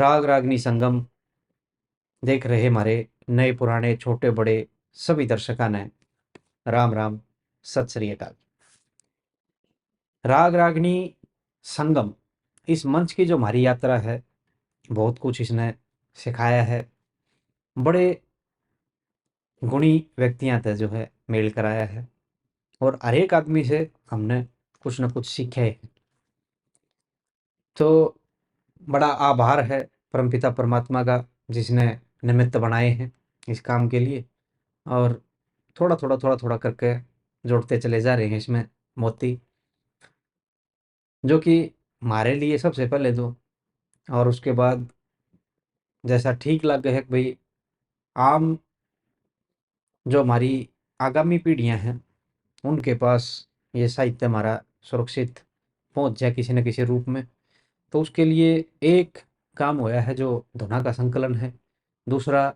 राग रागनी संगम देख रहे हमारे नए पुराने छोटे बड़े सभी दर्शकों ने राम राम, सत श्री अकाल। राग रागनी संगम इस मंच की जो हमारी यात्रा है, बहुत कुछ इसने सिखाया है। बड़े गुणी व्यक्तियां थे जो है मेल कराया है, और हर एक आदमी से हमने कुछ न कुछ सीखे है। तो बड़ा आभार है परमपिता परमात्मा का, जिसने निमित्त बनाए हैं इस काम के लिए। और थोड़ा थोड़ा करके जोड़ते चले जा रहे हैं इसमें मोती, जो कि हमारे लिए सबसे पहले तो, और उसके बाद जैसा ठीक लगे है कि भाई आम जो हमारी आगामी पीढ़ियां हैं उनके पास ये साहित्य हमारा सुरक्षित पहुंच जाए किसी न किसी रूप में। तो उसके लिए एक काम होया है जो धुना का संकलन है। दूसरा,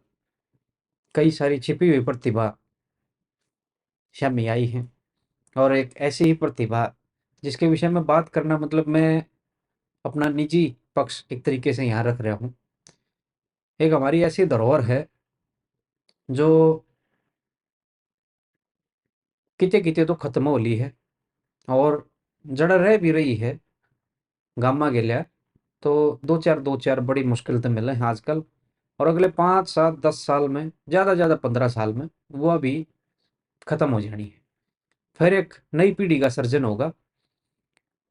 कई सारी छिपी हुई प्रतिभा सामने आई है, और एक ऐसी ही प्रतिभा जिसके विषय में बात करना, मतलब मैं अपना निजी पक्ष एक तरीके से यहाँ रख रहा हूँ। एक हमारी ऐसी धरोहर है जो किते किते तो खत्म हो ली है, और जड़ रह भी रही है गामा गेलिया। तो दो चार बड़ी मुश्किल तो मिले हैं आजकल, और अगले 5 7 10 साल में, ज़्यादा 15 साल में वो अभी खत्म हो जानी है। फिर एक नई पीढ़ी का सर्जन होगा।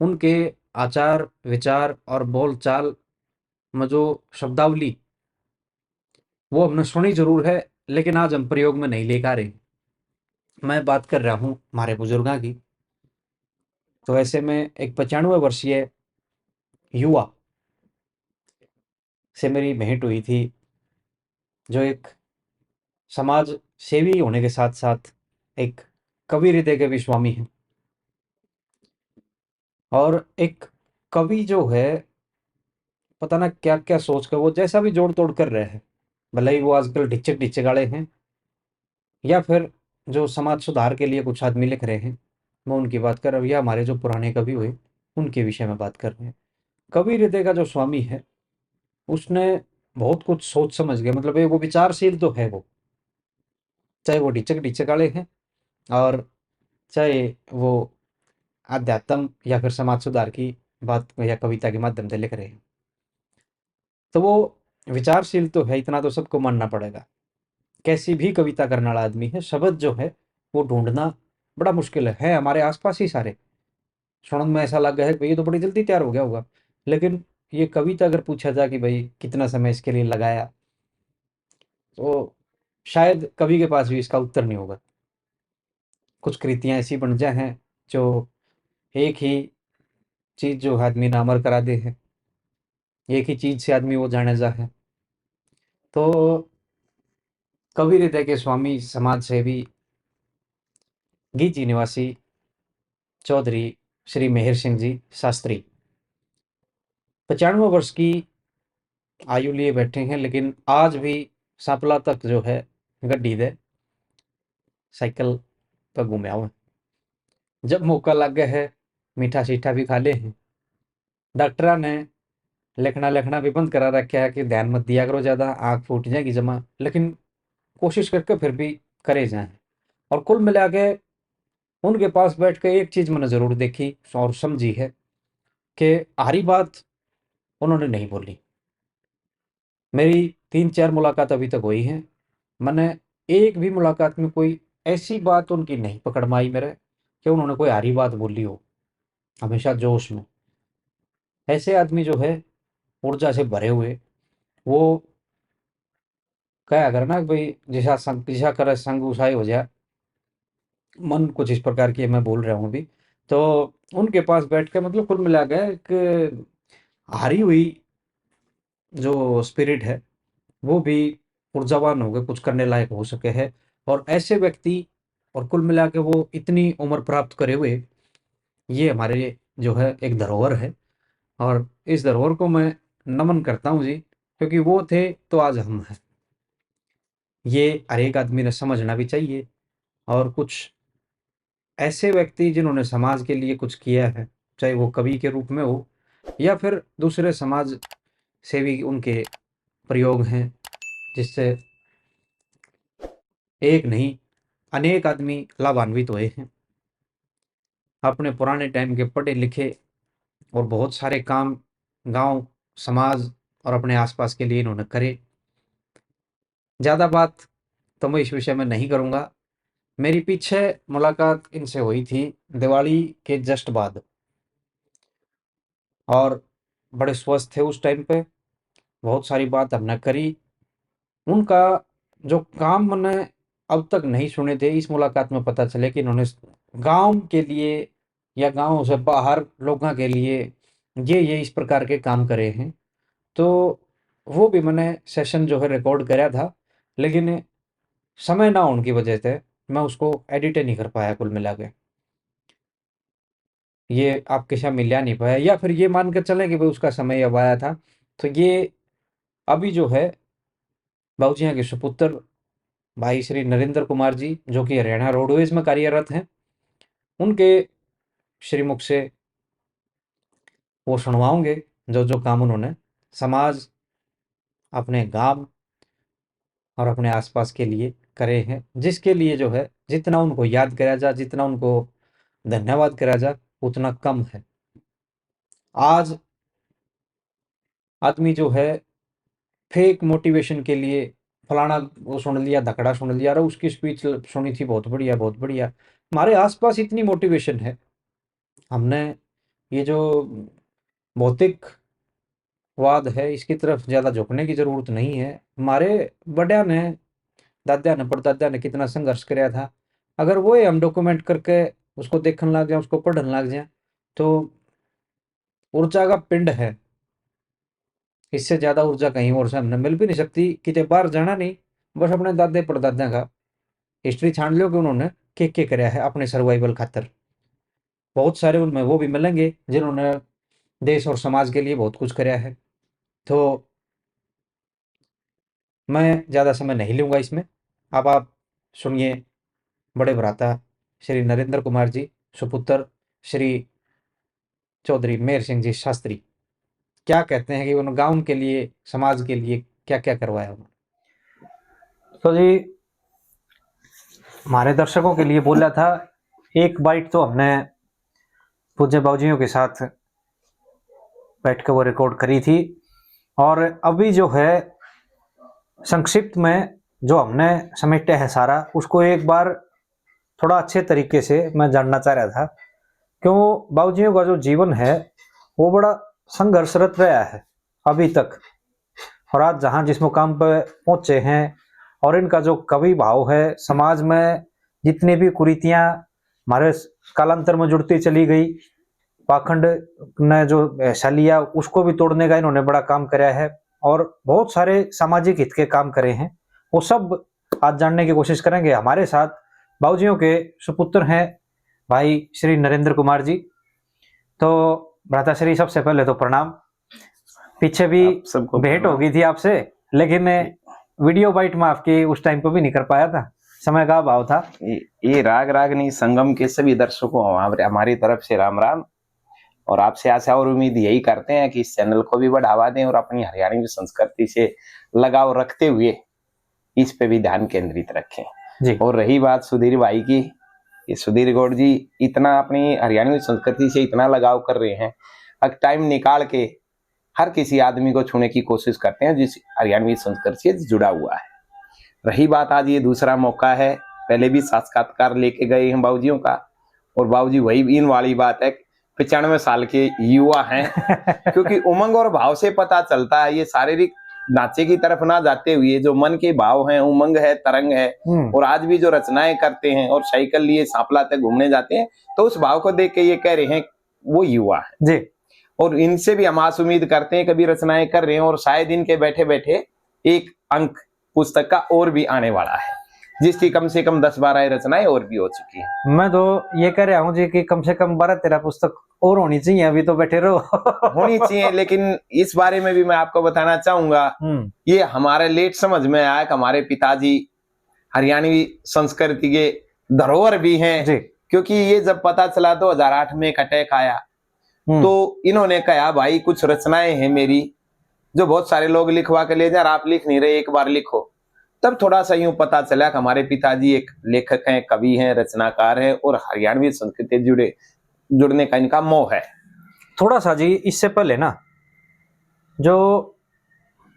उनके आचार विचार और बोल चाल में जो शब्दावली वो हमने सुनी जरूर है, लेकिन आज हम प्रयोग में नहीं लेकर आ रहे। मैं बात कर रहा हूँ हमारे बुजुर्गों की। तो ऐसे में एक 95 वर्षीय युवा से मेरी भेंट हुई थी, जो एक समाज सेवी होने के साथ साथ एक कवि हृदय के भी स्वामी हैं। और एक कवि जो है, पता ना क्या क्या सोच कर वो जैसा भी जोड़ तोड़ कर रहे हैं, भले ही वो आजकल ढिच्चक ढिच्चक वाले हैं, या फिर जो समाज सुधार के लिए कुछ आदमी लिख रहे हैं, मैं उनकी बात कर रहा हूँ, या हमारे जो पुराने कवि हुए उनके विषय में बात कर रहे हैं। कवि हृदय का जो स्वामी है, उसने बहुत कुछ सोच समझ गया, मतलब वो विचारशील तो है वो, चाहे वो ढिचक ढिचक वाले हैं, और चाहे वो अध्यात्म या फिर समाज सुधार की बात या कविता के माध्यम से लिख रहे हैं। तो वो विचारशील तो है, इतना तो सबको मानना पड़ेगा। कैसी भी कविता करने वाला आदमी है, शब्द जो है वो ढूंढना बड़ा मुश्किल है हमारे आसपास ही सारे। सुनने में ऐसा लगा है कि भाई ये तो बड़ी जल्दी तैयार हो गया होगा, लेकिन ये कविता अगर पूछा जाए कि भाई कितना समय इसके लिए लगाया, तो शायद कवि के पास भी इसका उत्तर नहीं होगा। कुछ कृतियां ऐसी बन जाए हैं जो एक ही चीज जो आदमी ने अमर करा दे है, एक ही चीज से आदमी वो जाने जा है। तो कवि हृदय के स्वामी समाज सेवी गीची निवासी चौधरी श्री मेहर सिंह जी शास्त्री 95 वर्ष की आयु लिए बैठे हैं, लेकिन आज भी सांपला तक जो है गड्डी दे साइकिल पर घूमे हुए। जब मौका लग गया है, मीठा शीठा भी खा ले हैं। डॉक्टर ने लिखना लिखना भी बंद करा रखा है कि ध्यान मत दिया करो ज़्यादा, आँख फूट जाएगी जमा, लेकिन कोशिश करके फिर भी करे जाएं। और कुल मिला के उनके पास बैठ के एक चीज़ मैंने ज़रूर देखी और समझी है कि हारी बात उन्होंने नहीं बोली। मेरी 3 4 मुलाकात अभी तक हुई हैं, मैंने एक भी मुलाकात में कोई ऐसी बात उनकी नहीं पकड़ में आई मेरे कि उन्होंने कोई हारी बात बोली हो। हमेशा जोश में ऐसे आदमी जो है, ऊर्जा से भरे हुए, वो कहा करना कि भाई जैसा संग जैसा करे संग उसाई हो जाए मन, कुछ इस प्रकार की मैं बोल रहा हूँ अभी। तो उनके पास बैठ के मतलब कुल मिला के एक हारी हुई जो स्पिरिट है, वो भी ऊर्जावान हो गए, कुछ करने लायक हो सके है। और ऐसे व्यक्ति, और कुल मिला के वो इतनी उम्र प्राप्त करे हुए, ये हमारे जो है एक धरोहर है। और इस धरोहर को मैं नमन करता हूँ जी, क्योंकि वो थे तो आज हम हैं। ये हर एक आदमी ने समझना भी चाहिए। और कुछ ऐसे व्यक्ति जिन्होंने समाज के लिए कुछ किया है, चाहे वो कवि के रूप में हो या फिर दूसरे समाज से भी उनके प्रयोग हैं, जिससे एक नहीं अनेक आदमी लाभान्वित हुए हैं। अपने पुराने टाइम के पढ़े लिखे और बहुत सारे काम गांव, समाज और अपने आसपास के लिए इन्होंने करे। ज़्यादा बात तो मैं इस विषय में नहीं करूँगा। मेरी पीछे मुलाकात इनसे हुई थी दिवाली के जस्ट बाद, और बड़े स्वस्थ थे उस टाइम पे। बहुत सारी बात हमने करी। उनका जो काम मैंने अब तक नहीं सुने थे, इस मुलाकात में पता चले कि इन्होंने गांव के लिए या गांव से बाहर लोगों के लिए ये इस प्रकार के काम करे हैं। तो वो भी मैंने सेशन जो है रिकॉर्ड कराया था, लेकिन समय ना होने की वजह से मैं उसको एडिट नहीं कर पाया कुल मिला के। ये आपके सामने मिला नहीं पाया, या फिर ये मान कर चलें कि भाई उसका समय अब आया था। तो ये अभी जो है बाबूजी के सुपुत्र भाई श्री नरेंद्र कुमार जी, जो कि हरियाणा रोडवेज में कार्यरत हैं, उनके श्रीमुख से वो सुनवाओगे जो जो काम उन्होंने समाज, अपने गांव और अपने आसपास के लिए करे हैं, जिसके लिए जो है जितना उनको याद करा जा, जितना उनको धन्यवाद करा जा, उतना कम है। आज आदमी जो है फेक मोटिवेशन के लिए फलाना वो सुन लिया, धकड़ा सुन लिया, अरे उसकी स्पीच सुनी थी, बहुत बढ़िया बहुत बढ़िया। हमारे आसपास इतनी मोटिवेशन है, हमने ये जो भौतिकवाद है इसकी तरफ ज़्यादा झुकने की ज़रूरत नहीं है। हमारे बड़े ने, दादा ने, परदादा ने कितना संघर्ष कराया था, अगर वो हम डॉक्यूमेंट करके उसको देखने लग जाए, उसको पढ़ने लग जाए, तो ऊर्जा का पिंड है। इससे ज़्यादा ऊर्जा कहीं और से हमने मिल भी नहीं सकती। कितने बार जाना नहीं, बस अपने दादे परदादा का हिस्ट्री छान लो कि उन्होंने के कराया है अपने सर्वाइवल खातर। बहुत सारे उनमें वो भी मिलेंगे जिन्होंने देश और समाज के लिए बहुत कुछ कराया है। तो मैं ज़्यादा समय नहीं लूँगा इसमें। अब आप सुनिए बड़े भ्राता श्री नरेंद्र कुमार जी, सुपुत्र श्री चौधरी मेहर सिंह जी शास्त्री, क्या कहते हैं कि उन्होंने गांव के लिए, समाज के लिए क्या क्या करवाया उन्होंने। तो जी हमारे दर्शकों के लिए बोला था, एक बाइट तो हमने पूज्य बाबूजियों के साथ बैठ कर वो रिकॉर्ड करी थी, और अभी जो है संक्षिप्त में जो हमने समेटा है सारा, उसको एक बार थोड़ा अच्छे तरीके से मैं जानना चाह रहा था। क्यों बाबूजियों का जो जीवन है वो बड़ा संघर्षरत रहा है अभी तक, और आज जहाँ जिस मुकाम पर पहुँचे हैं, और इनका जो कवि भाव है, समाज में जितनी भी कुरीतियाँ हमारे कालांतर में जुड़ती चली गई, पाखंड ने जो हिस्सा लिया उसको भी तोड़ने का इन्होंने बड़ा काम कराया है, और बहुत सारे सामाजिक हित के काम करे हैं। वो सब आज जानने की कोशिश करेंगे। हमारे साथ बाबूजियों के सुपुत्र हैं भाई श्री नरेंद्र कुमार जी। तो भ्राता श्री, सबसे पहले तो प्रणाम। पीछे भी भेंट हो गई थी आपसे, लेकिन वीडियो बाइट में आपकी उस टाइम पर भी नहीं कर पाया था, समय का अभाव था। ये राग रागनी संगम के सभी दर्शकों हमारी तरफ से राम राम। और आपसे आशा और उम्मीद यही करते हैं कि इस चैनल को भी बढ़ावा दें और अपनी हरियाणवी संस्कृति से लगाव रखते हुए इस पे भी ध्यान केंद्रित रखें जी। और रही बात सुधीर भाई की, ये सुधीर गौड़ जी इतना अपनी हरियाणवी संस्कृति से इतना लगाव कर रहे हैं, अब टाइम निकाल के हर किसी आदमी को छूने की कोशिश करते हैं जिस हरियाणवी संस्कृति से जुड़ा हुआ है। रही बात, आज ये दूसरा मौका है, पहले भी साक्षात्कार लेके गए हैं बाबूजियों का, और बाबूजी वही इन वाली बात है, 95 साल के युवा हैं क्योंकि उमंग और भाव से पता चलता है, ये शारीरिक ढांचे की तरफ ना जाते हुए जो मन के भाव हैं, उमंग है, तरंग है, और आज भी जो रचनाएं करते हैं और साइकिल लिए सांपला तक घूमने जाते हैं, तो उस भाव को देख के ये कह रहे हैं वो युवा है जी। और इनसे भी हम आस उम्मीद करते हैं कभी रचनाएं कर रहे हैं, और शायद इनके बैठे बैठे एक अंक पुस्तक का और भी आने वाला है, जिसकी कम से कम 10-12 रचनाएं और भी हो चुकी हैं। मैं तो ये कह रहा हूँ जी कि कम से कम 12-13 पुस्तक और होनी चाहिए, अभी तो बैठे रहो होनी चाहिए, लेकिन इस बारे में भी मैं आपको बताना चाहूंगा, ये हमारे लेट समझ में आया कि हमारे पिताजी हरियाणवी संस्कृति के धरोहर भी हैं जी। क्योंकि ये जब पता चला 2008 में एक अटैक आया, तो इन्होंने कहा भाई कुछ रचनाएं हैं मेरी, जो बहुत सारे लोग लिखवा के ले जाए, आप लिख नहीं रहे, एक बार लिखो। तब थोड़ा सा यूं पता चला कि हमारे पिताजी एक लेखक हैं, कवि हैं, रचनाकार हैं और हरियाणवी संस्कृति जुड़ने का इनका मोह है। थोड़ा सा जी इससे पहले ना जो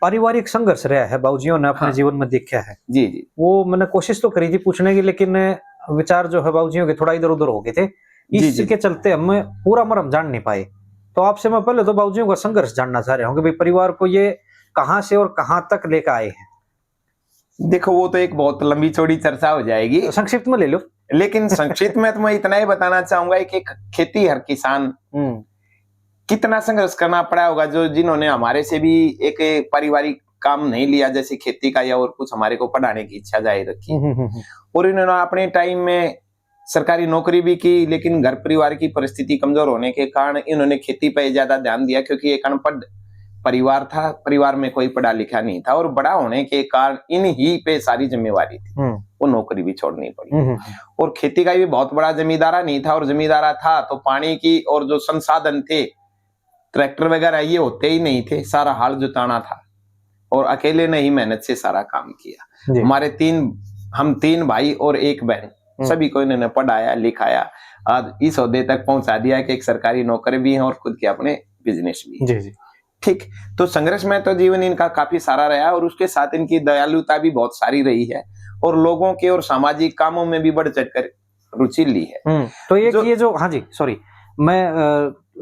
पारिवारिक संघर्ष रहा है बाबूजियों ने अपने हाँ। जीवन में देखा है, जी जी वो मैंने कोशिश तो करी थी पूछने की, लेकिन विचार जो है बाबूजियों के थोड़ा इधर उधर हो गए थे। जी, जी। इसके चलते हम पूरा मर्म जान नहीं पाए। तो आपसे मैं पहले तो बाबूजियों का संघर्ष जानना चाह रहा हूँ कि भाई परिवार को ये कहाँ से और कहाँ तक लेकर आए हैं। देखो वो तो एक बहुत लंबी चौड़ी चर्चा हो जाएगी, तो संक्षिप्त में ले लो। लेकिन संक्षिप्त में तो मैं इतना ही बताना चाहूंगा कि खेती हर किसान कितना संघर्ष करना पड़ा होगा, जो जिन्होंने हमारे से भी एक पारिवारिक काम नहीं लिया जैसे खेती का, या और कुछ हमारे को पढ़ाने की इच्छा जाहिर रखी, और इन्होंने अपने टाइम में सरकारी नौकरी भी की, लेकिन घर परिवार की परिस्थिति कमजोर होने के कारण इन्होंने खेती पर ज्यादा ध्यान दिया, क्योंकि एक अनपढ़ परिवार था, परिवार में कोई पढ़ा लिखा नहीं था, और बड़ा होने के कारण इन ही पे सारी जिम्मेवारी थी, वो नौकरी भी छोड़नी पड़ी। और खेती का भी बहुत बड़ा जमींदारा नहीं था, और जमींदारा था तो पानी की और जो संसाधन थे, ट्रैक्टर वगैरह ये होते ही नहीं थे, सारा हाल जुताना था, और अकेले ने ही मेहनत से सारा काम किया। हमारे हम तीन भाई और एक बहन, सभी को इन्होंने पढ़ाया लिखाया, आज इस ओहदे तक पहुंचा दिया कि एक सरकारी नौकरी भी है और खुद के अपने बिजनेस भी है। जी। ठीक, तो संघर्ष में तो जीवन इनका काफी सारा रहा, और उसके साथ इनकी दयालुता भी बहुत सारी रही है, और लोगों के और सामाजिक कामों में भी बढ़ चढ़कर रुचि ली है। तो ये जो हाँ जी सॉरी मैं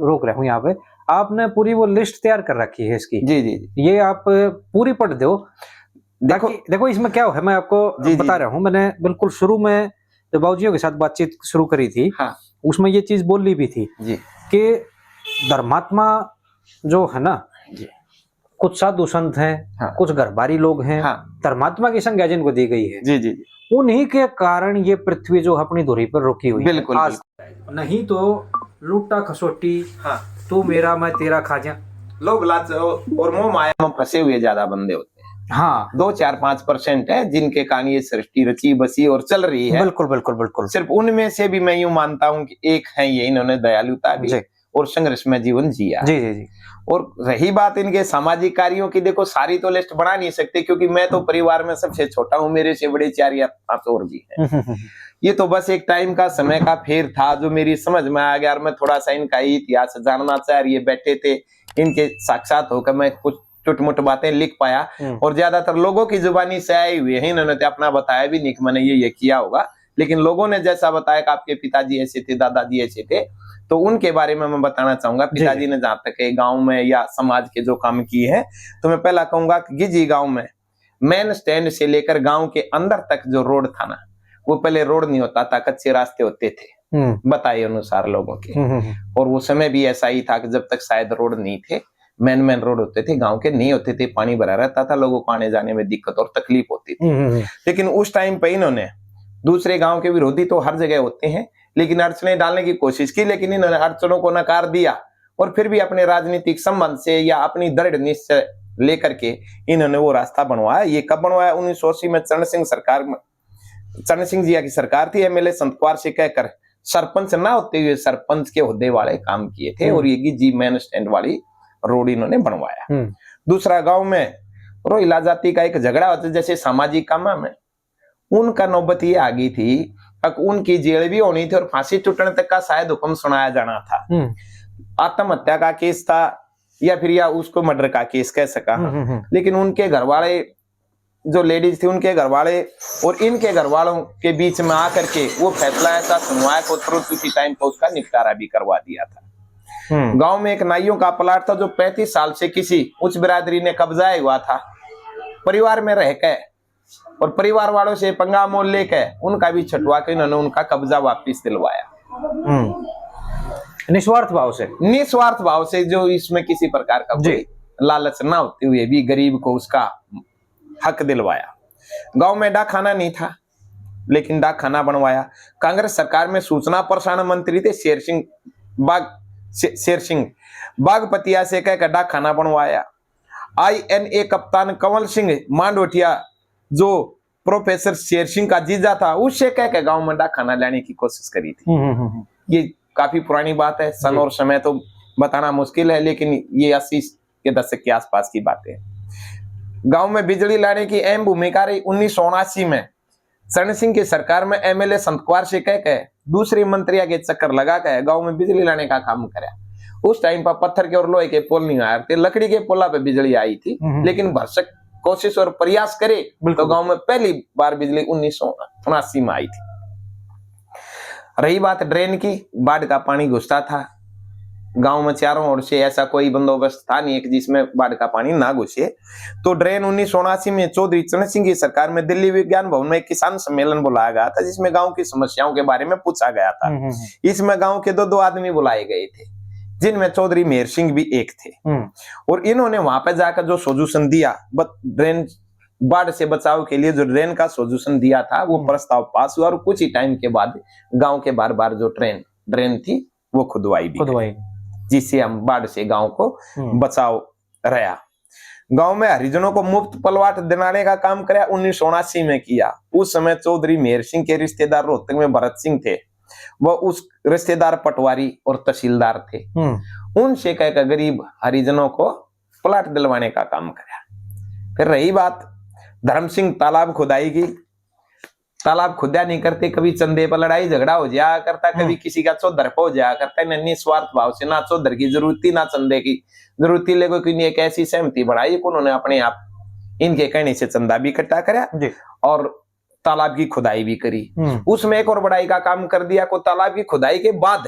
रोक रहा हूँ यहाँ पे, आपने पूरी वो लिस्ट तैयार कर रखी है इसकी। जी जी जी। ये आप पूरी पढ़ दो। देखो इसमें क्या है, मैं आपको बता रहा हूँ, मैंने बिल्कुल शुरू में जब बाबूजियों के साथ बातचीत शुरू करी थी, हाँ। उसमें ये चीज बोली भी थी जी कि धर्मात्मा जो है ना जी, कुछ साधु संत हैं, हाँ। कुछ घरबारी लोग हैं, हाँ। धर्मात्मा की संज्ञा जिनको दी गई है, जी जी जी, उन्हीं के कारण ये पृथ्वी जो अपनी धुरी पर रुकी हुई बिल्कुल, है आज। नहीं तो लूटा खसोटी, हाँ। तू मेरा मैं तेरा खाजा, लोग लाच और मोह माया में फंसे हुए ज्यादा बंदे होते हैं। हाँ 2-4-5% है जिनके कारण ये सृष्टि रची बसी और चल रही है। बिल्कुल बिल्कुल बिल्कुल। सिर्फ उनमें से भी मैं यूं मानता हूं कि एक है ये, इन्होंने दयालुता भी और संघर्ष में जीवन जिया। जी जी जी। और रही बात इनके सामाजिक कार्यों की, देखो सारी तो लिस्ट बना नहीं सकते, क्योंकि मैं तो परिवार में सबसे छोटा हूं, मेरे से बड़े 4 या 5 और भी हैं। ये तो बस एक टाइम का समय का फेर था जो मेरी समझ में आ गया, और मैं थोड़ा सा इनका इतिहास जानना चाह रही है, बैठे थे इनके साक्षात होकर मैं कुछ टुटमुट बातें लिख पाया, और ज्यादातर लोगों की जुबानी से आए हुए हैं। इन्होंने तो अपना बताया भी नहीं कि मैंने ये किया होगा, लेकिन लोगों ने जैसा बताया कि आपके पिताजी ऐसे थे, दादाजी ऐसे थे, तो उनके बारे में मैं बताना चाहूंगा। पिताजी ने जहां तक गांव में या समाज के जो काम किए हैं, तो मैं पहला कहूंगा कि गिजी गांव में मेन स्टैंड से लेकर गांव के अंदर तक जो रोड था ना, वो पहले रोड नहीं होता था, कच्चे रास्ते होते थे बताए अनुसार लोगों के। और वो समय भी ऐसा ही था कि जब तक शायद रोड नहीं थे, मेन रोड होते थे, गांव के नहीं होते थे, पानी भरा रहता था, लोगों को आने जाने में दिक्कत और तकलीफ होती थी। लेकिन उस टाइम पे इन्होंने, दूसरे गांव के विरोधी तो हर जगह होते हैं, लेकिन अड़चने डालने की कोशिश की, लेकिन इन्होंने अड़चनों को नकार दिया, और फिर भी अपने राजनीतिक संबंध से या अपनी दृढ़ निश्चय लेकर के इन्होंने वो रास्ता बनवाया। ये कब बनवाया? 1980 में चरण सिंह जी की सरकार थी, एमएलए संत कुमार से कहकर सरपंच ना होते हुए सरपंच के ओहदे वाले काम किए थे, और ये गिजी मेन स्टैंड वाली रोड इन्होंने बनवाया। दूसरा, गांव में रोहिला जाति का एक झगड़ा होता, जैसे सामाजिक काम में उनका नौबत ये आ गई थी, उनकी जेल भी होनी थी और फांसी टूटने तक का शायद हुक्म सुनाया जाना था। आत्महत्या का केस था, या फिर या उसको मर्डर का केस कह सका। लेकिन उनके घर वाले जो लेडीज थी, उनके घर वाले और इनके घर वालों के बीच में आकर के वो फैसला ऐसा सुनवाया को तुरंत उसी टाइम पर उसका निपटारा भी करवा दिया था। गांव में एक नाइयों का प्लाट था जो 35 साल से किसी उच्च बिरादरी ने कब्जाया हुआ था। परिवार में रह के और परिवार वालों से पंगा मोल लेके उनका भी छटवा के इन्होंने उनका कब्जा वापस दिलवाया। निस्वार्थ भाव से, जो इसमें किसी प्रकार का कोई लालच ना होते हुए भी गरीब को उसका हक दिलवाया। गांव में डाक खाना नहीं था, लेकिन डाक खाना बनवाया। कांग्रेस सरकार में सूचना प्रसारण मंत्री थे शेर सिंह बागपतिया से कहकर डाक खाना बनवाया। INA कप्तान कंवल सिंह मांडोटिया जो प्रोफेसर शेर सिंह का जीजा था, उससे कहकर गांव में डाक खाना लाने की कोशिश करी थी। ये काफी पुरानी बात है, सन और समय तो बताना मुश्किल है, लेकिन ये 80 के दशक के आसपास की बातें। गांव में बिजली लाने की अहम भूमिका रही। 1979 में शरण सिंह की सरकार में एमएलए संतकुमार से कह के दूसरी मंत्रिया के चक्कर लगा के गांव में बिजली लाने का काम करा। उस टाइम पर पत्थर के और लोहे के पोल नहीं आए थे, लकड़ी के पोला पे बिजली आई थी, लेकिन भरसक कोशिश और प्रयास करे तो गांव में पहली बार बिजली 1979 में आई थी। रही बात ड्रेन की, बाढ़ का पानी घुसता था गांव में, चारों ओर से ऐसा कोई बंदोबस्त था नहीं एक जिसमें बाढ़ का पानी ना घुसे। तो ड्रेन 1979 में चौधरी चरण सिंह की सरकार में दिल्ली विज्ञान भवन में एक किसान सम्मेलन बुलाया गया था, जिसमें गांव की समस्याओं के बारे में पूछा गया था। इसमें गांव के दो आदमी बुलाए गए थे, जिनमें चौधरी मेहर सिंह भी एक थे, और इन्होंने वहां पर जाकर जो सोल्यूशन दिया, ड्रेन बाढ़ से बचाव के लिए जो ड्रेन का सोल्यूशन दिया था, वो प्रस्ताव पास हुआ और कुछ ही टाइम के बाद गांव के बार बार जो ड्रेन थी वो खुदवाई भी, जिससे हम बाढ़ से गांव को बचाव रहा। गांव में हरिजनों को मुफ्त पलवाट दिलाने का काम कराया 1979 में किया। उस समय चौधरी मेहर सिंह के रिश्तेदार रोहतक में भरत सिंह थे, वो उस रिश्तेदार पटवारी और तहसीलदार थे, उनसे कहकर गरीब हरिजनों को प्लाट दिलवाने का काम कराया। फिर रही बात धर्म सिंह तालाब खुदाई की, तालाब खुदा नहीं करते, कभी चंदे पर लड़ाई झगड़ा हो जाया करता, कभी किसी का चौधर हो जाया करता, निस्वार्थ भाव से, ना चौधर की जरूरत थी ना चंदे की जरूरत थी, लेकिन एक ऐसी सहमति बढ़ाई कि उन्होंने अपने आप इनके कहने से चंदा भी इकट्ठा कराया और तालाब की खुदाई भी करी। उसमें एक और बड़ाई का काम कर दिया को तालाब की खुदाई के बाद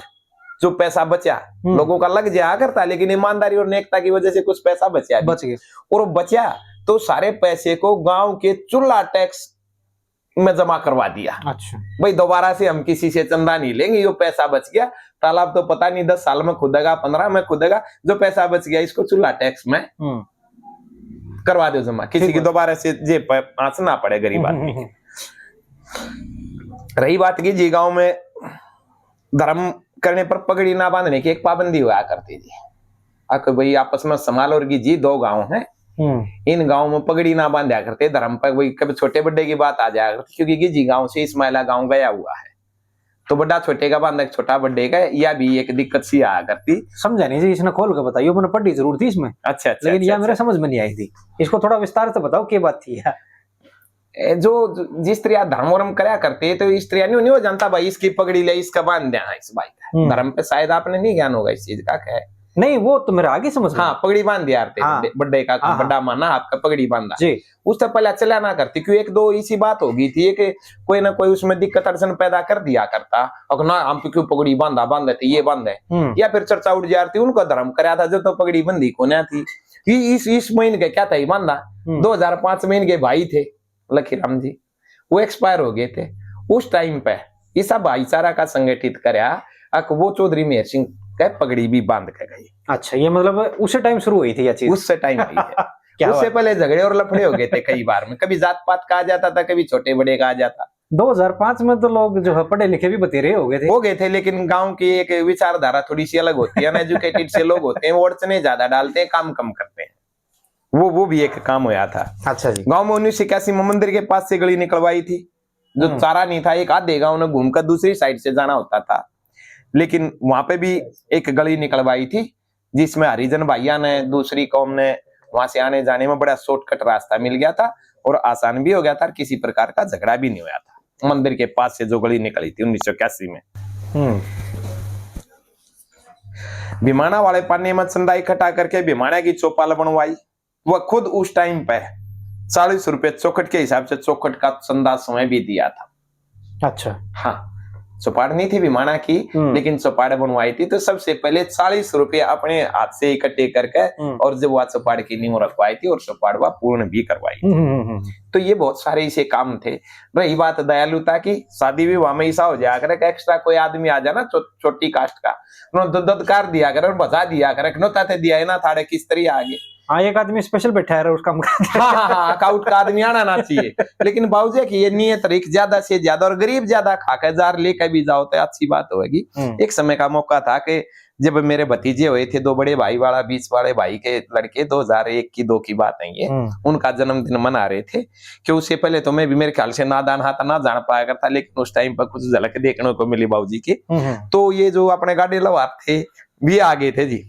जो पैसा बचा लोगों का लग जाया करता, लेकिन ईमानदारी और नेकता की वजह से कुछ पैसा बच गया, और बचा तो सारे पैसे को गांव के चूल्हा टैक्स में जमा करवा दिया। अच्छा भाई, दोबारा से हम किसी से चंदा नहीं लेंगे, ये पैसा बच गया, तालाब तो पता नहीं 10 साल में खुदेगा, 15 में खुदेगा, जो पैसा बच गया इसको चूल्हा टैक्स में करवा दो जमा, किसी की दोबारा से जेब पर आंच ना पड़े गरीब आदमी की। रही बात की जी, गांव में धर्म करने पर पगड़ी ना बांधने की एक पाबंदी हुआ करती थी। अक भाई आपस में समाल और की जी 2 गांव हैं, इन गांव में पगड़ी ना बांधा करते धर्म पर, वही कभी छोटे बड़े की बात आ जाया करती, क्योंकि गिजी गांव से इस्माइला गांव गया हुआ है, तो बड़ा छोटे का बांधा छोटा बड़े का, या भी एक दिक्कत सी आया करती। समझा नहीं जी, इसने खोल कर बताइए, मैंने पढ़ी जरूर थी इसमें। अच्छा, लेकिन यह मेरे समझ में नहीं आई थी, इसको थोड़ा विस्तार से बताओ क्या बात थी। जो जिस स्त्रिया धर्म वरम कराया करते तो स्त्रिया नहीं हो जानता भाई इसकी पगड़ी ले, इसका बांध देना इस भाई का धर्म पे, शायद आपने नहीं ज्ञान होगा इस चीज का। क्या है नहीं, वो तो मेरा आगे समझ। हाँ, पगड़ी बांध दिया बड्डे का बड्डा माना आपका पगड़ी बांधा जी, उससे पहले चला ना करती, क्यों एक दो इसी बात होगी थी कि कोई ना कोई उसमें दिक्कत अड़चन पैदा कर दिया करता, और ना हम क्यों पगड़ी बांधे थे, ये बांधे, या फिर चर्चा उठ जाती उनको धर्म कराया था जो तो पगड़ी बंदी को ना थी। इस महीने के क्या था बांधा, 2005 में इनके भाई थे लखीराम जी, वो एक्सपायर हो गए थे। उस टाइम पे ऐसा भाईचारा का संगठित कराया, वो चौधरी मेहर सिंह का पगड़ी भी बांध के गई। अच्छा, ये मतलब उसी टाइम शुरू हुई थी ये चीज? उससे टाइम हुई है। उससे पहले झगड़े और लफड़े हो गए थे कई बार में, कभी जात पात कहा जाता था, कभी छोटे बड़े कहा जाता। 2005 में तो लोग जो है पढ़े लिखे भी बतेरे हो गए थे, लेकिन गांव की एक विचारधारा थोड़ी सी अलग होती है, अनएजुकेटेड से लोग होते हैं, वो अड़चने ज्यादा डालते हैं, काम कम करते हैं, वो भी एक काम होया था। अच्छा जी। गांव में 1981 में मंदिर के पास से गली निकलवाई थी, जो चारा नहीं था, एक आधे गांव ने घूमकर दूसरी साइड से जाना होता था, लेकिन वहां पे भी एक गली निकलवाई थी, जिसमें हरिजन भाइया ने, दूसरी कौम ने वहां से आने जाने में बड़ा शॉर्टकट रास्ता मिल गया था और आसान भी हो गया था, और किसी प्रकार का झगड़ा भी नहीं हुआ था। मंदिर के पास से जो गली निकली थी 1981 में। भिमाना वाले पानी में चंदा इकट्ठा करके भिमाना की चौपाल बनवाई। वह खुद उस टाइम पे 40 रुपए चौखट के हिसाब से चौखट का चंदा समय भी दिया था। अच्छा, हाँ, चौपाड़ नहीं थी भिमाना की, लेकिन चौपाड़ बनवाई थी, तो सबसे पहले 40 रुपए अपने हाथ से इकट्ठे करके और जब वह चौपाड़ की नींव रखवाई थी और चौपाड़ वह पूर्ण भी करवाई थी। तो ये बहुत सारे इसे काम थे। रही बात दयालुता की, शादी विवाह में ऐसा हो जाया करे, एक्स्ट्रा कोई आदमी आ जाना छोटी कास्ट का, ददकार दिया करे और बजा दिया करे, नोता दिया है ना थाड़े किस तरह आगे। हाँ, एक आदमी स्पेशल बैठा है उसका। हाँ, अकाउंट का आदमी आना ना चाहिए, लेकिन बाबूजी की ये नियत रिक ज्यादा से ज्यादा और गरीब ज्यादा खाकर जार लेकर भी जाओ तो अच्छी बात होगी। एक समय का मौका था कि जब मेरे भतीजे हुए थे, 2 बड़े भाई वाला 20 वाले भाई के लड़के, 2001 की 2 की बात नहीं है, उनका जन्मदिन मना रहे थे, कि उससे पहले तो मैं भी मेरे ख्याल से नादान हाथ ना जान पाया करता, लेकिन उस टाइम पर कुछ झलक देखने को मिली बाबूजी की। तो ये जो अपने गाड़ी लवा थे भी आ गए थे जी,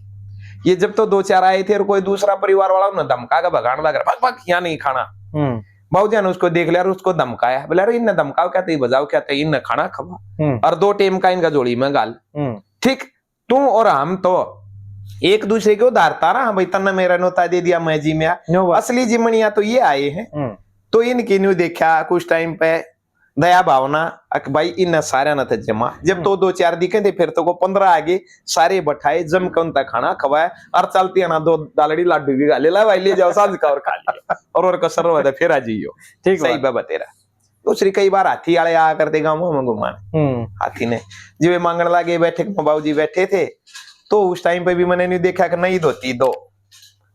ये जब तो 2-4 आए थे और कोई दूसरा परिवार वाला उन्हें धमका के भगाने लग रहा, भाग यहाँ नहीं खाना। बाबूजी ने उसको देख लिया और उसको धमकाया, बोला अरे इन्हें धमकाओ क्या, बजाओ क्या, इन्हें खाना खवा और 2 टेम का इनका जोड़ी में गाल। ठीक, तू और हम तो एक दूसरे को उधारता रहा, भाई तन्ने मेरा नोता दे दिया मैं जी में। असली जिमनिया तो ये आए हैं। तो इनकी न्यू देखा कुछ टाइम पे दया भावना, भाई इन सारे न थे जमा। जब तो 2-4 दिखे थे फिर तो को 15 आगे सारे बैठाए, जम कौन तक खाना खवाया और चलती है ना 2 दालड़ी लाडू भी गा ले भाई, ले जाओ सांझ का और खा लिया और कसर हुआ फिर आ जियो। ठीक, सही बाबा तेरा। दूसरी कई बार हाथी आले आ करते गाँव में घुमाने, हाथी ने जो मांगने लगे, बैठे बाबूजी बैठे थे तो उस टाइम पे भी मैंने नहीं देखा कि नहीं धोती 2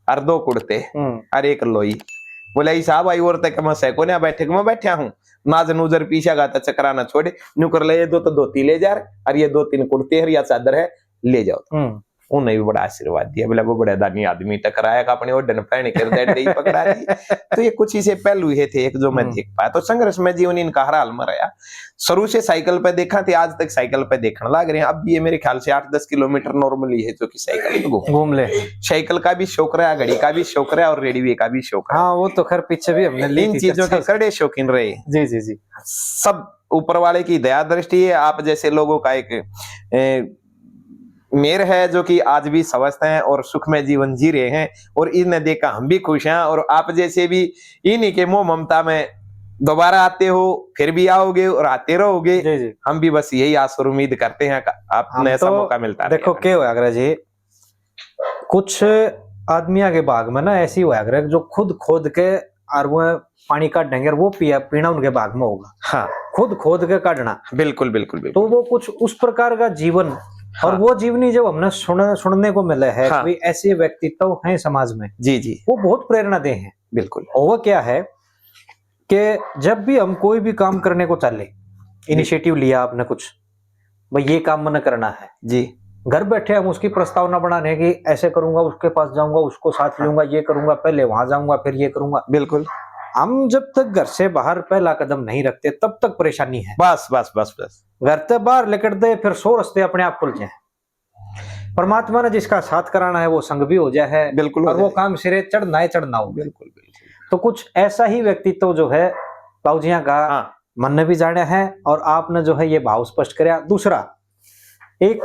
और 2 कुर्ते और 1 लोई। बोले साहब आई और तक मैं सैको ने बैठे में बैठा हूँ, नाज नूजर पीछा गाता चकरा ना छोड़े, न्यू कर ले, ये 2 तो धोती ले जा और ये 2-3 कुर्ते है या चादर है ले जाओ। उन्हें भी बड़ा आशीर्वाद दिया, बोला वो बड़ा दानी आदमी टकराया अपने ओडन पहन कर दे पकड़ा दी। तो ये कुछ इसे पहलू है थे एक जो मैं देख पाया। तो संघर्ष में जीवन इनका हर हाल में रहा। शुरू से साइकिल पे देखा थे, आज तक साइकिल पे देखने लग रहे हैं। अब ये मेरे ख्याल से 8-10 किलोमीटर नॉर्मली है जो कि साइकिल घूम ले। साइकिल का भी शौक रहा, घड़ी का भी शौक रहा और रेडियो का भी शौक रहा। हाँ, वो तो खैर पीछे भी हमने इन चीजों के कड़े शौकीन रहे। जी जी जी, सब ऊपर वाले की दया दृष्टि है। आप जैसे लोगों का एक मेर है जो कि आज भी स्वस्थ हैं और सुखमय जीवन जी रहे हैं, और इन्हें देखा हम भी खुश हैं। और आप जैसे भी इन्हीं के मोह ममता में दोबारा आते हो, फिर भी आओगे और आते रहोगे। जी जी। हम भी बस यही आस और उम्मीद करते हैं आपने ऐसा मौका मिलता है। देखो क्या हुआ अग्रज जी, कुछ आदमियों के बाग में ना ऐसी हुआ अग्रज जो खुद खोद के और वो पानी काटेंगे और वो पीना उनके बाग में होगा। हाँ, खुद खोद के काटना। बिल्कुल बिल्कुल बिल्कुल। तो वो कुछ उस प्रकार का जीवन। हाँ। और वो जीवनी जब हमने सुनने को मिला है। हाँ। कि ऐसे व्यक्तित्व हैं समाज में। जी जी, वो बहुत प्रेरणादेह हैं। बिल्कुल। और वो क्या है कि जब भी हम कोई भी काम करने को चले, इनिशिएटिव लिया आपने कुछ, भाई ये काम मैंने करना है जी, घर बैठे हम उसकी प्रस्तावना बनाने की, ऐसे करूंगा, उसके पास जाऊंगा, उसको साथ लूंगा, ये करूंगा, पहले वहां जाऊंगा, फिर ये करूंगा। बिल्कुल। हम जब तक घर से बाहर पहला कदम नहीं रखते तब तक परेशानी है। बस बस बस बस, घर से बाहर लेकर दे फिर 100 रास्ते अपने आप खुल जाए। परमात्मा ने जिसका साथ कराना है वो संग भी हो जाए है। बिल्कुल। और वो काम सिरे चढ़ना है चढ़ना हो। बिल्कुल बिल्कुल। तो कुछ ऐसा ही व्यक्तित्व जो है बाबूजिया का। हाँ। मन ने भी जाना है और आपने जो है ये भाव स्पष्ट कराया। दूसरा, एक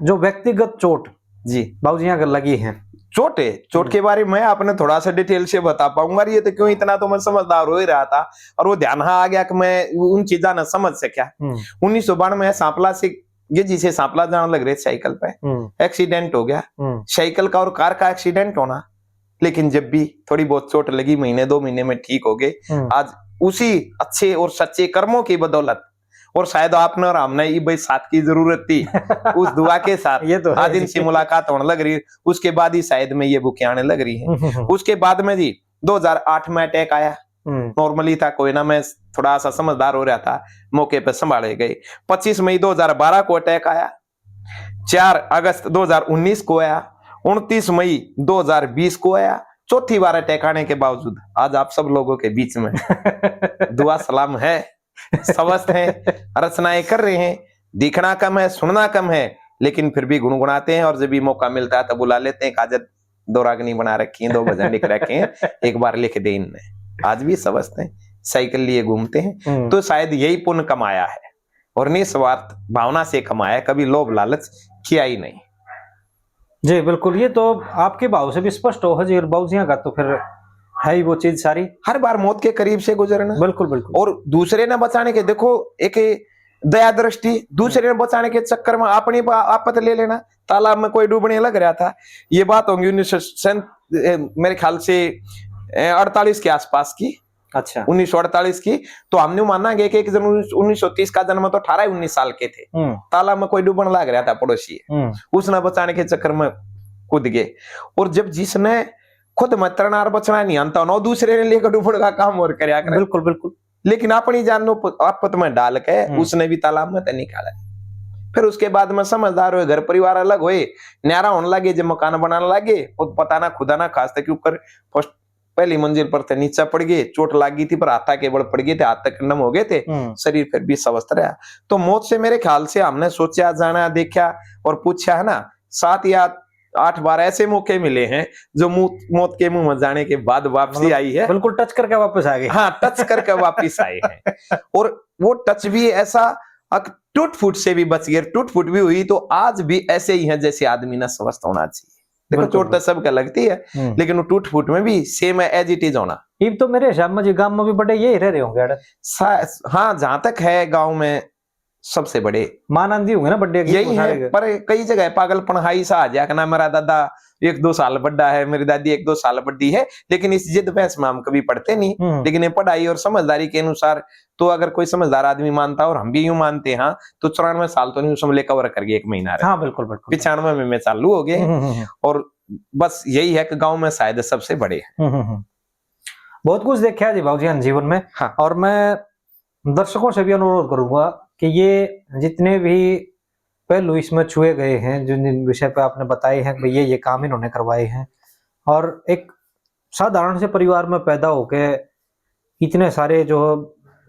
जो व्यक्तिगत चोट जी बाबूजिया का लगी है, चोट के बारे में आपने थोड़ा सा डिटेल से बता पाऊंगा। ये तो क्यों इतना तो मैं समझदार हो ही रहा था और वो ध्यान आ गया कि मैं उन चीजा न समझ सका। 1992 में सांपला से ये जिसे सांपला जाने लग रहे साइकिल पे, एक्सीडेंट हो गया। साइकिल का और कार का एक्सीडेंट होना, लेकिन जब भी थोड़ी बहुत चोट लगी, 1-2 महीने में ठीक हो गए। आज उसी अच्छे और सच्चे कर्मों की बदौलत, और शायद आपने और हमने ये भाई साथ की जरूरत थी उस दुआ के साथ ये तो आज इनसे मुलाकात होने लग रही। उसके बाद ही शायद में ये बुकें आने लग रही है। उसके बाद में जी 2008 में अटैक आया। नॉर्मली था कोई ना, मैं थोड़ा सा समझदार हो रहा था, मौके पे संभाले गए। 25 मई 2012 को अटैक आया, 4 अगस्त 2019 को आया, 29 मई 2020 को आया। चौथी बार अटैक आने के बावजूद आज आप सब लोगों के बीच में दुआ सलाम है, स्वस्थ हैं, रचनाएं कर रहे हैं। दिखना कम है, सुनना कम है, लेकिन फिर भी गुनगुनाते हैं। और जब भी मौका मिलता है तो बुला लेते हैं। काजल 2 रागनी बना रखी है, 2 भजन लिख रखे हैं, एक बार लिख दे इनने। आज भी स्वस्थ हैं, साइकिल लिए घूमते हैं। तो शायद यही पुण्य कमाया है और निस्वार्थ भावना से कमाया, कभी लोभ लालच किया ही नहीं। जी बिल्कुल, ये तो आपके भाव से भी स्पष्ट हो जी। बाबूजिया का तो फिर है ही वो चीज सारी, हर बार मौत के करीब से गुजरना। बिल्कुल बिल्कुल। और दूसरे ने बचाने के, देखो एक दया दृष्टि, दूसरे ने बचाने के चक्कर में अपनी आपत ले लेना। तालाब में कोई डूबने लग रहा था, ये बात होंगी 1900 मेरे ख्याल से 48 के आसपास की। अच्छा, 1948 की। तो हमने माना गया कि 1930 का जन्म तो 18-19 साल के थे। तालाब में कोई डूबने लग रहा था पड़ोसी, उसने बचाने के चक्कर में कूद गए। और जब जिसने खुद मरना और बचना नहीं आता ना, दूसरे ने लेकर डूबने का काम और कराया। बिल्कुल बिल्कुल। लेकिन अपनी जान आपत में डाल के उसने भी तालाब में तो निकाला। फिर उसके बाद में समझदार हुए, घर परिवार अलग हुए, न्यारा होने लगे, जब मकान बनाने लगे, और पता ना खुदा ना खास के ऊपर फर्स्ट पहली मंजिल पर थे, नीचा पड़ गए, चोट लग गई थी, पर हाथा केवल पड़ गए थे, हाथ तक नम हो गए थे, शरीर फिर भी स्वस्थ रहा। तो मौत से मेरे ख्याल से हमने सोचा, जाना, देखा और पूछा है ना, 7 या 8 बार ऐसे मौके मिले हैं जो मौत के मुंह में जाने के बाद वापसी आई है, बिल्कुल टच करके वापस आ गए। हाँ, टच करके वापिस आए हैं। और वो टच भी ऐसा टूट फूट से भी बच गए, टूट फूट भी हुई तो आज भी ऐसे ही है जैसे आदमी ना स्वस्थ होना चाहिए। देखो चोट तो सबका लगती है, लेकिन वो टूट फूट में भी सेम है, एज इट इज होना। अब तो मेरे हिसाब में जी गांव में भी बड़े ये रह रहे होंगे। हाँ, जहां तक है गांव में सबसे बड़े मानंदी होंगे ना बड़े, यही है। पर कई जगह पागलपन हाई सा आ जाए ना, मेरा दादा 1-2 साल बड़ा है, मेरी दादी 1-2 साल बड़ी है, लेकिन इस जिद बहस में हम कभी पढ़ते नहीं। लेकिन ये पढ़ाई और समझदारी के अनुसार तो अगर कोई समझदार आदमी मानता और हम भी यूं मानते हैं, हाँ, तो 94 साल तो नहीं समझ ले कवर कर गए 1 महीना। हाँ बिल्कुल बिल्कुल। 95 में चालू हो गए। और बस यही है कि गाँव में शायद सबसे बड़े हैं। बहुत कुछ देखा है जी बाबूजी जीवन में। हाँ। और मैं दर्शकों से भी अनुरोध करूंगा कि ये जितने भी पहलू इसमें छुए गए हैं, जिन विषय पे आपने बताए हैं कि ये काम इन्होंने करवाए हैं, और एक साधारण से परिवार में पैदा होके इतने सारे जो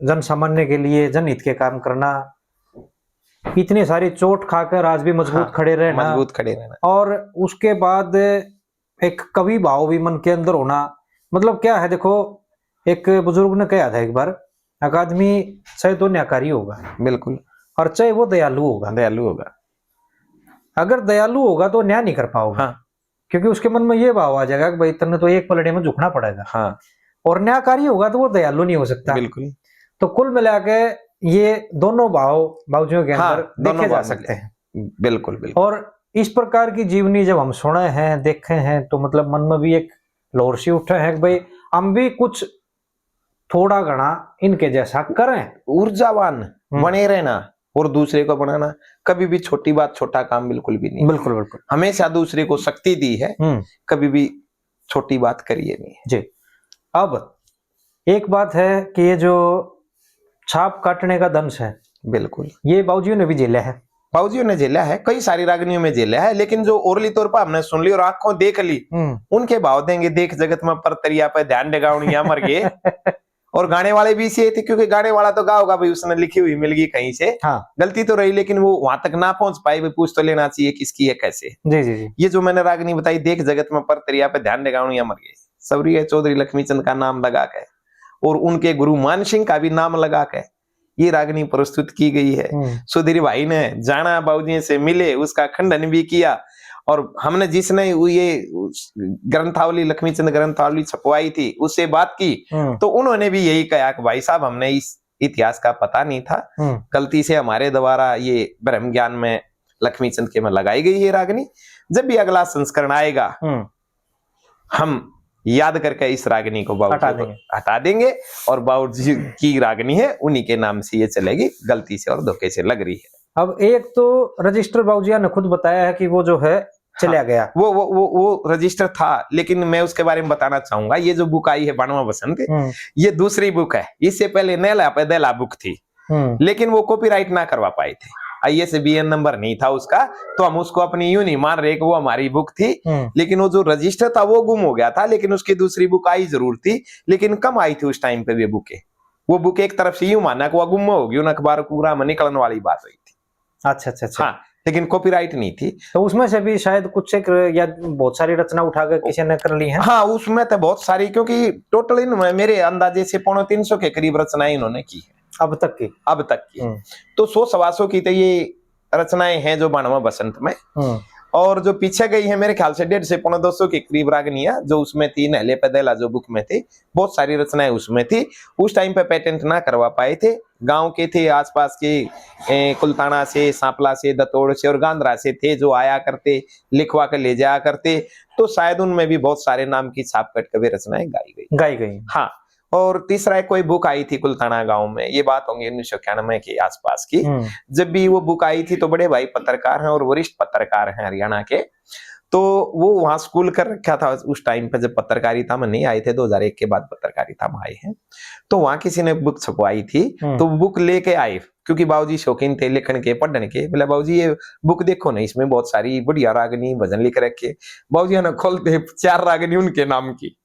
जन सामान्य के लिए जनहित के काम करना, इतनी सारी चोट खाकर आज भी मजबूत खड़े रहना, और उसके बाद एक कवि भाव भी मन के अंदर होना। मतलब क्या है, देखो एक बुजुर्ग ने कहा था एक बार, एक आदमी चाहे तो न्यायकारी होगा, बिल्कुल, और चाहे वो दयालु होगा। अगर दयालु होगा तो न्याय नहीं कर पाओगे। हाँ। क्योंकि उसके मन में ये भाव आ जाएगा कि भाई तन्ने तो एक पलड़े में झुकना पड़ेगा। हाँ। और न्यायकारी होगा तो वो दयालु नहीं हो सकता। बिल्कुल। तो कुल मिला के ये दोनों भाव बाबूजियों के अंदर देखे जा सकते हैं। बिल्कुल बिल्कुल। और इस प्रकार की जीवनी जब हम सुने हैं, देखे हैं, तो मतलब मन में भी एक लोर सी उठे है कि भाई हम भी कुछ थोड़ा घना इनके जैसा करें, ऊर्जावान बने रहना और दूसरे को बनाना। कभी भी छोटी बात छोटा काम बिल्कुल भी नहीं। बिल्कुल बिल्कुल। हमेशा दूसरे को शक्ति दी है, कभी भी छोटी बात करिए नहीं जी। अब एक बात है कि ये जो छाप काटने का दंश है, बिल्कुल, ये बाबूजियों ने भी झेला है। बाबूजियों ने झेला है, कई सारी रागनियों में झेला है, लेकिन जो ओरली तौर पर हमने सुन ली और आंखों देख ली, उनके भाव देंगे देख जगत में परतरिया पे ध्यान डगाउनिया मर गए। और गाने वाले भी इसी थे, क्योंकि गाने वाला तो गाओगा भाई, उसने लिखी हुई मिल गई कहीं से। हाँ। गलती तो रही, लेकिन वो वहां तक ना पहुंच पाई। भाई पूछ तो लेना चाहिए किसकी है कैसे। जी जी जी। ये जो मैंने रागनी बताई, देख जगत में परतरिया पे ध्यान डगाउनिया मर गए, सबरी चौधरी लक्ष्मीचंद का नाम लगा के और उनके गुरु मान सिंह का भी नाम लगा के ये रागनी प्रस्तुत की गई है। सुधीर भाई ने जाना, बाबूजी से मिले, उसका खंडन भी किया। और हमने जिसने ये ग्रंथावली, लक्ष्मीचंद ग्रंथावली छपवाई थी, उससे बात की तो उन्होंने भी यही कहा कि भाई साहब हमने इस इतिहास का पता नहीं था, गलती से हमारे द्वारा ये ब्रह्म ज्ञान में लक्ष्मीचंद के में लगाई गई है रागनी। जब भी अगला संस्करण आएगा हम याद करके इस रागनी को हटा देंगे और बाबूजी की रागनी है उन्हीं के नाम से ये चलेगी, गलती से और धोखे से लग रही है। अब एक तो रजिस्टर बाबूजिया ने खुद बताया है कि वो जो है चला गया। वो रजिस्टर था, लेकिन मैं उसके बारे में बताना चाहूंगा। ये जो बुक आई है 92वां बसंत, ये दूसरी बुक है। इससे पहले नैला पैदला बुक थी, लेकिन वो कॉपीराइट ना करवा पाए थे, ISBN नंबर नहीं था उसका, तो हम उसको अपनी यूं नहीं मान रहे कि वो हमारी बुक थी। लेकिन वो जो रजिस्टर था वो गुम हो गया था, लेकिन उसकी दूसरी बुक आई जरूर थी, लेकिन कम आई थी उस टाइम पे वे बुकें। वो बुक एक तरफ से यूं माना कि वो गुम होगी, उन अखबार पूरा में निकलने वाली बात हुई थी। अच्छा अच्छा अच्छा। हाँ, लेकिन कॉपीराइट नहीं थी। तो उसमें से भी शायद कुछ एक या बहुत सारी रचना उठाकर किसी ने कर ली है। हाँ, उसमें तो बहुत सारी, क्योंकि टोटल इनमें मेरे अंदाजे से 350 के करीब रचनाएं इन्होंने की है अब तक की। तो 100-125 की तो ये रचनाएं हैं जो 92वां बसंत में। और जो पीछे गई है मेरे ख्याल से 150 से 200 के करीब रागनियां जो उसमें थी, नहले पैदला जो बुक में थी, बहुत सारी रचनाएं उसमें थी। उस टाइम पे पेटेंट ना करवा पाए थे, गांव के थे, आसपास के कुलताना से, सांपला से, दतोड़ से और गांधरा से थे जो आया करते, लिखवा कर ले जाया करते। तो शायद उनमें भी बहुत सारे नाम की छाप कट कभी रचनाएं गाई गई। हाँ। और तीसरा कोई बुक आई थी कुलताना गांव में, ये बात होंगी 1991 के आसपास की। जब भी वो बुक आई थी तो बड़े भाई पत्रकार हैं और वरिष्ठ पत्रकार हैं हरियाणा के, तो वो वहां स्कूल कर रखा था उस टाइम पे जब पत्रकारिता में नहीं आए थे। 2001 के बाद पत्रकारिता में आए हैं, तो वहां किसी ने बुक छपवाई थी, तो बुक लेके आए, क्योंकि बाबूजी शौकीन थे लिखने के, पढ़ने के। बोले बाबूजी ये बुक देखो ना, इसमें बहुत सारी बढ़िया रागनी भजन लिख रखे। बाबूजी ने खोलते 4 रागनी उनके नाम की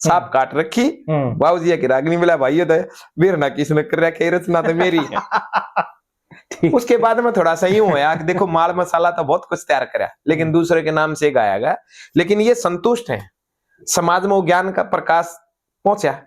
छाप काट रखी। बाबूजी की रागनी मिला भाई, वीर ना किसने कर रखी रचना तो मेरी है। ठीक। उसके बाद में थोड़ा सा यूं होया कि देखो माल मसाला तो बहुत कुछ तैयार करा, लेकिन दूसरे के नाम से गाया गया, लेकिन ये संतुष्ट है, समाज में वो ज्ञान का प्रकाश पहुंचा।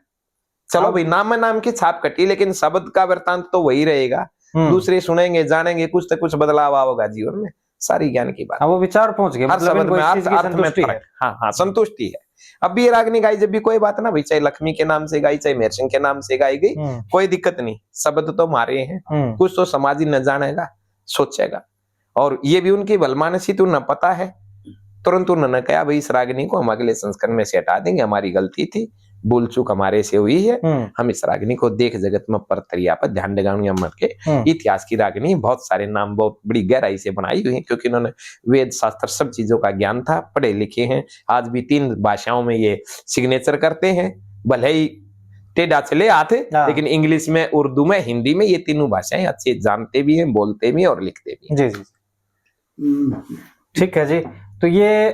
चलो भाई, नाम में नाम की छाप कटी, लेकिन शब्द का वृतांत तो वही रहेगा। दूसरे सुनेंगे, जानेंगे, कुछ तो कुछ बदलाव होगा जीवन में, सारी ज्ञान की बात। हाँ, वो विचार पहुंच गए, हर मतलब शब्द इनको में इस चीज की अर्थ में संतुष्टि है। फर्क। हाँ हाँ, संतुष्टि है। अब भी ये रागनी गाई जब भी, कोई बात ना भाई, चाहे लक्ष्मी के नाम से गाई, चाहे मेहर सिंह के नाम से गाई गई, कोई दिक्कत नहीं, शब्द तो मारे हैं। कुछ तो समाज ही न जानेगा, सोचेगा। और ये भी उनकी भलमानसी तो न पता है, तुरंत उन्होंने कहा भाई इस रागनी को हम अगले संस्करण में से हटा देंगे, हमारी गलती थी, भूल चूक हमारे से हुई है, हम इस रागनी को देख जगत में परतरिया पर ध्यान लगाऊंगे मत के। इतिहास की रागनी बहुत सारे नाम बहुत बड़ी गहराई से बनाई हुई है, क्योंकि इन्होंने वेद शास्त्र सब चीजों का ज्ञान था, पढ़े लिखे हैं। आज भी 3 भाषाओं में ये सिग्नेचर करते हैं, भले ही टेढ़ा चले आते, लेकिन इंग्लिश में, उर्दू में, हिंदी में, ये तीनों भाषाएं अच्छे जानते भी हैं, बोलते भी और लिखते भी हैं। जी जी, ठीक है जी। तो ये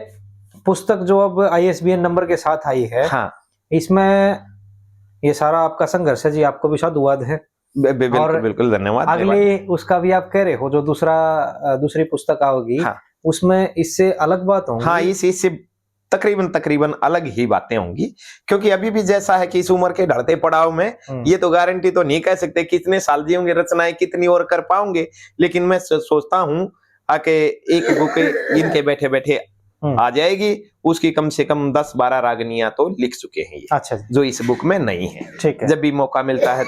पुस्तक जो अब ISBN नंबर के साथ आई है, हाँ, इसमें ये सारा आपका संघर्ष है जी, आपको भी साधुवाद है। बिल्कुल बिल्कुल, धन्यवाद। अगली उसका भी आप कह रहे हो, जो दूसरी पुस्तक आओगी, हाँ, उसमें इससे अलग बात होगी। हाँ, इससे तकरीबन अलग ही बातें होंगी, क्योंकि अभी भी जैसा है कि इस उम्र के ढलते पड़ाव में ये तो गारंटी तो नहीं कह सकते कितने साल जियोगे, रचनाएं कितनी और कर पाओगे, लेकिन मैं सोचता हूँ आके एक बुक इनके बैठे बैठे आ जाएगी, उसकी कम से कम 10-12 रागनियां तो लिख चुके हैं ये। अच्छा, जो इस बुक में नहीं है। ठीक है, जब भी मौका मिलता है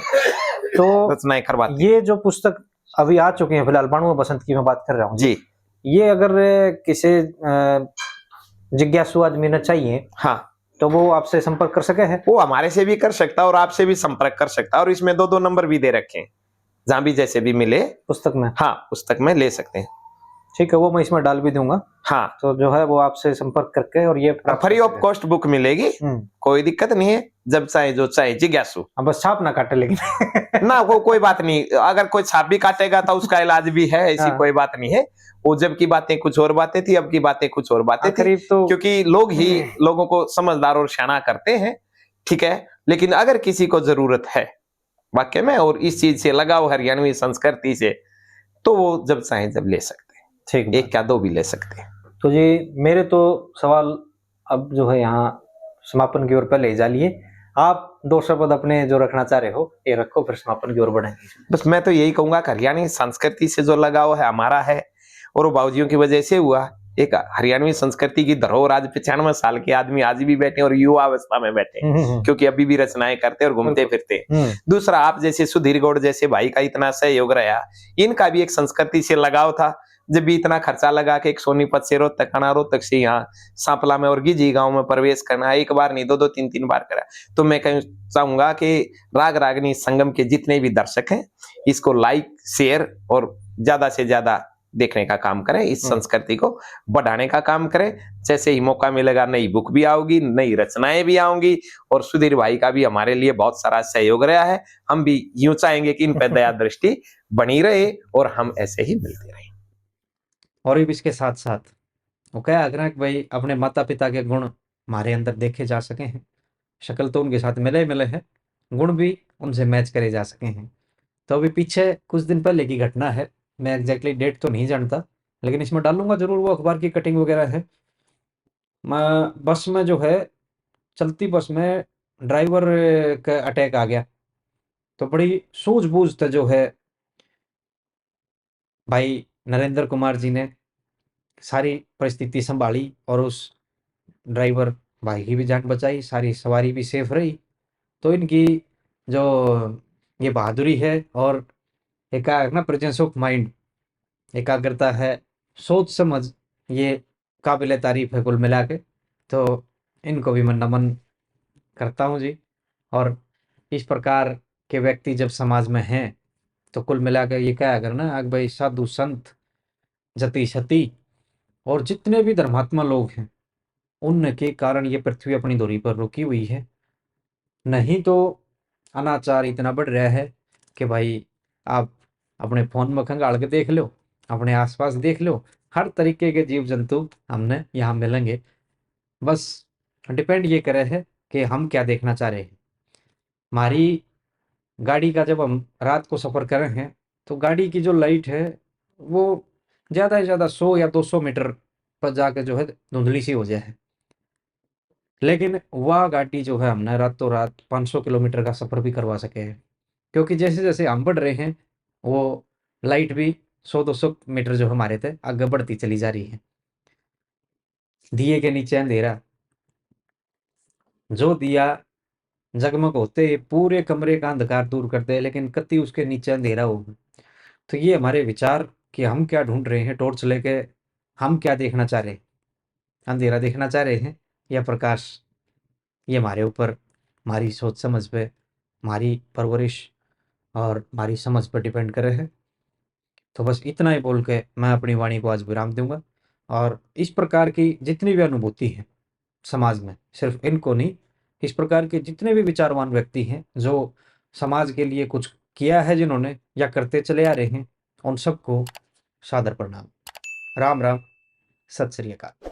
तो रचनाएं करवाते। ये जो पुस्तक अभी आ चुके हैं, फिलहाल बाणुआ बसंत की मैं बात कर रहा हूँ जी, ये अगर किसी जिज्ञासु आदमी ने चाहिए, हाँ, तो वो आपसे संपर्क कर सके है? वो हमारे से भी कर सकता है और आपसे भी संपर्क कर सकता है, और इसमें 2-2 नंबर भी दे रखे हैं, जहां भी जैसे भी मिले पुस्तक में। हाँ, पुस्तक में ले सकते हैं। ठीक है, वो मैं इसमें डाल भी दूंगा। हाँ, तो जो है वो आपसे संपर्क करके, और ये फ्री ऑफ कॉस्ट बुक मिलेगी, कोई दिक्कत नहीं है, जब चाहे जो चाहे जिज्ञासु। बस छाप ना काटे, लेकिन ना वो कोई बात नहीं, अगर कोई छाप भी काटेगा तो उसका इलाज भी है, ऐसी कोई बात नहीं है। वो जब की बातें कुछ और बातें थी, अब की बातें कुछ और बातें थी, तो क्योंकि लोग ही लोगों को समझदार और शाना करते हैं, ठीक है। लेकिन अगर किसी को जरूरत है वाक्य में और इस चीज से लगाओ हरियाणवी संस्कृति से, तो वो जब चाहे जब ले सकते हैं। ठीक, एक क्या 2 भी ले सकते हैं। तो जी मेरे तो सवाल अब जो है यहाँ समापन की ओर पहले ही जा लिए। आप 2 शब्द अपने जो रखना चाह रहे हो ये रखो, फिर समापन की ओर बढ़ेंगे। बस मैं तो यही कहूंगा कि हरियाणवी संस्कृति से जो लगाव है हमारा है, और वो बाबूजियों की वजह से हुआ। एक हरियाणवी संस्कृति की धरोहर आज 95 साल के आदमी आज भी बैठे और युवा अवस्था में बैठे, क्योंकि अभी भी रचनाएं करते और घूमते फिरते। दूसरा, आप जैसे सुधीर गौड़ जैसे भाई का इतना सहयोग रहा, इनका भी एक संस्कृति से लगाव था। जब भी इतना खर्चा लगा के एक सोनीपत से रोहतक आना, रोहतक से यहाँ सांपला में और गिजी गांव में प्रवेश करना, एक बार नहीं 2-2 3-3 बार करा। तो मैं चाहूंगा कि राग रागनी संगम के जितने भी दर्शक हैं, इसको लाइक, शेयर और ज्यादा से ज्यादा देखने का काम करें, इस संस्कृति को बढ़ाने का काम करें। जैसे ही मौका मिलेगा नई बुक भी आओगी, नई रचनाएं भी आऊंगी, और सुधीर भाई का भी हमारे लिए बहुत सारा सहयोग रहा है। हम भी यूं चाहेंगे कि इन पर दया दृष्टि बनी रहे और हम ऐसे ही मिलते रहे। और इसके साथ साथ वो क्या आग्रह कि भाई अपने माता पिता के गुण हमारे अंदर देखे जा सके हैं, शक्ल तो उनके साथ मिले हैं, गुण भी उनसे मैच करे जा सके हैं। तो अभी पीछे कुछ दिन पहले की घटना है, मैं एग्जैक्टली डेट तो नहीं जानता, लेकिन इसमें डालूंगा जरूर, वो अखबार की कटिंग वगैरह है। बस में जो है, चलती बस में ड्राइवर का अटैक आ गया। तो बड़ी सूझबूझ से जो है भाई नरेंद्र कुमार जी ने सारी परिस्थिति संभाली, और उस ड्राइवर भाई की भी जान बचाई, सारी सवारी भी सेफ रही। तो इनकी जो ये बहादुरी है, और एक ना प्रेजेंस ऑफ माइंड, एकाग्रता है, सोच समझ, ये काबिल तारीफ है कुल मिला के। तो इनको भी मैं नमन करता हूँ जी। और इस प्रकार के व्यक्ति जब समाज में हैं, तो कुल मिला के ये क्या अगर ना अग भाई साधु संत जति सती और जितने भी धर्मात्मा लोग हैं, उनके कारण ये पृथ्वी अपनी धुरी पर रुकी हुई है। नहीं तो अनाचार इतना बढ़ रहा है कि भाई आप अपने फोन में खंगाल के देख लो, अपने आसपास देख लो, हर तरीके के जीव जंतु हमने यहाँ मिलेंगे। बस डिपेंड ये करे है कि हम क्या देखना चाह रहे हैं। हमारी गाड़ी का जब हम रात को सफ़र कर रहे हैं, तो गाड़ी की जो लाइट है वो ज़्यादा से ज़्यादा 100 या 200 मीटर पर जाके जो है धुंधली सी हो जाए। लेकिन वह गाड़ी जो है हमने रातों रात 500 किलोमीटर का सफ़र भी करवा सके हैं, क्योंकि जैसे जैसे हम बढ़ रहे हैं वो लाइट भी 100-200 मीटर जो हमारे थे आगे बढ़ती चली जा रही है। दिए के नीचे अंधेरा, जो दिया जगमग होते ही पूरे कमरे का अंधकार दूर कर दे, लेकिन कति उसके नीचे अंधेरा हो। तो ये हमारे विचार कि हम क्या ढूंढ रहे हैं टॉर्च लेके, हम क्या देखना चाह रहे हैं, अंधेरा देखना चाह रहे हैं या प्रकाश, ये हमारे ऊपर, हमारी सोच समझ पे, हमारी परवरिश और हमारी समझ पर डिपेंड करे है। तो बस इतना ही बोल के मैं अपनी वाणी को आज विराम दूंगा। और इस प्रकार की जितनी भी अनुभूति है समाज में, सिर्फ इनको नहीं, इस प्रकार के जितने भी विचारवान व्यक्ति हैं जो समाज के लिए कुछ किया है जिन्होंने या करते चले आ रहे हैं, उन सबको सादर प्रणाम। राम राम, सत श्री अकाल।